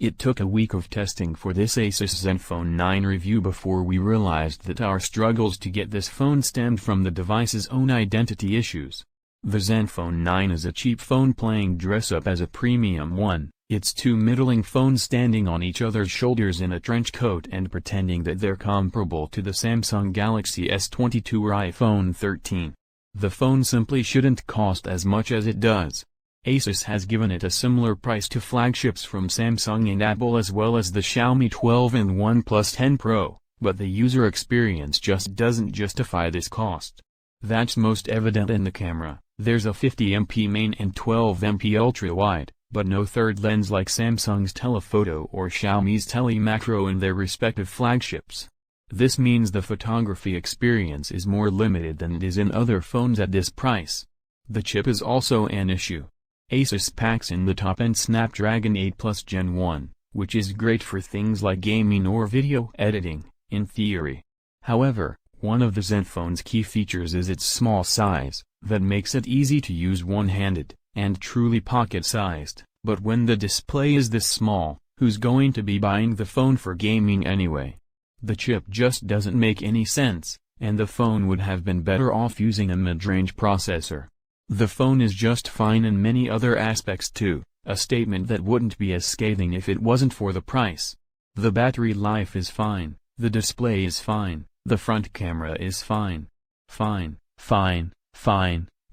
It took a week of testing for this Asus Zenfone 9 review before we realized that our struggles to get this phone stemmed from the device's own identity issues. The Zenfone 9 is a cheap phone playing dress-up as a premium one. It's two middling phones standing on each other's shoulders in a trench coat and pretending that they're comparable to the Samsung Galaxy S22 or iPhone 13. The phone simply shouldn't cost as much as it does. Asus has given it a similar price to flagships from Samsung and Apple as well as the Xiaomi 12 and OnePlus 10 Pro, but the user experience just doesn't justify this cost. That's most evident in the camera. There's a 50MP main and 12MP ultra-wide, but no third lens like Samsung's telephoto or Xiaomi's telemacro in their respective flagships. This means the photography experience is more limited than it is in other phones at this price. The chip is also an issue. Asus packs in the top-end Snapdragon 8 Plus Gen 1, which is great for things like gaming or video editing, in theory. However, one of the Zenfone's key features is its small size, that makes it easy to use one-handed, and truly pocket-sized. But when the display is this small, who's going to be buying the phone for gaming anyway? The chip just doesn't make any sense, and the phone would have been better off using a mid-range processor. The phone is just fine in many other aspects too, a statement that wouldn't be as scathing if it wasn't for the price. The battery life is fine, the display is fine, the front camera is fine. Fine,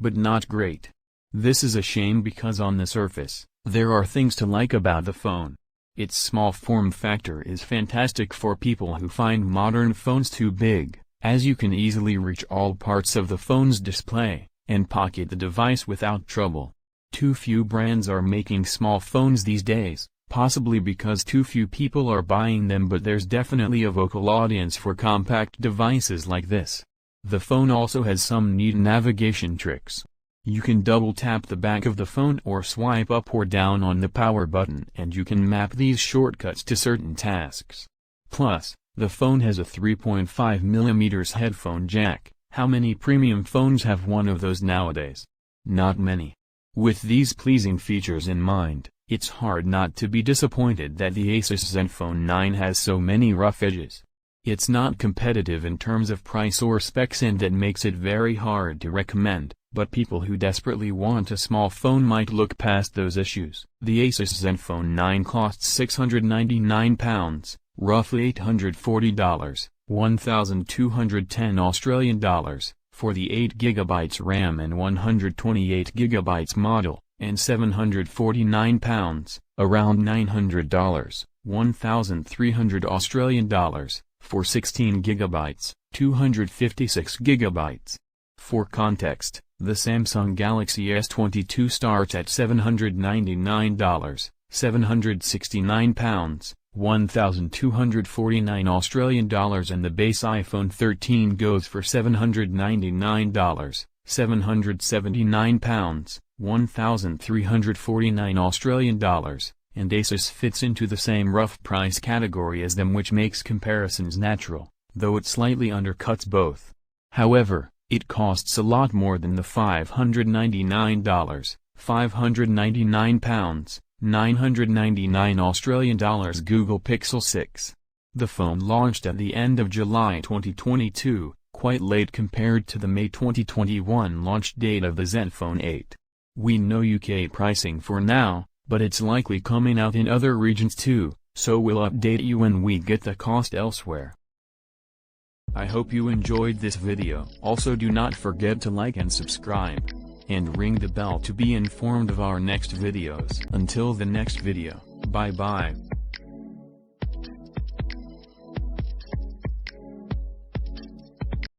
but not great. This is a shame because on the surface, there are things to like about the phone. Its small form factor is fantastic for people who find modern phones too big, as you can easily reach all parts of the phone's display and pocket the device without trouble. Too few brands are making small phones these days, possibly because too few people are buying them, but there's definitely a vocal audience for compact devices like this. The phone also has some neat navigation tricks. You can double tap the back of the phone or swipe up or down on the power button and you can map these shortcuts to certain tasks. Plus, the phone has a 3.5mm headphone jack. How many premium phones have one of those nowadays? Not many. With these pleasing features in mind, it's hard not to be disappointed that the Asus Zenfone 9 has so many rough edges. It's not competitive in terms of price or specs, and that makes it very hard to recommend, but people who desperately want a small phone might look past those issues. The Asus Zenfone 9 costs £699, roughly $840. 1,210 Australian dollars, for the 8GB RAM and 128GB model, and £749, around $900, 1,300 Australian dollars, for 16GB, 256GB. For context, the Samsung Galaxy S22 starts at $799, 769 pounds. 1,249 Australian dollars, and the base iPhone 13 goes for $799, 779 pounds, 1,349 Australian dollars, and Asus fits into the same rough price category as them, which makes comparisons natural, though it slightly undercuts both. However, it costs a lot more than the $599, 599 pounds, 999 Australian dollars Google Pixel 6. The phone launched at the end of July 2022, quite late compared to the May 2021 launch date of the Zenfone 8. We know UK pricing for now, but it's likely coming out in other regions too, so we'll update you when we get the cost elsewhere. I hope you enjoyed this video. Also, do not forget to like and subscribe, and ring the bell to be informed of our next videos. Until the next video, bye bye.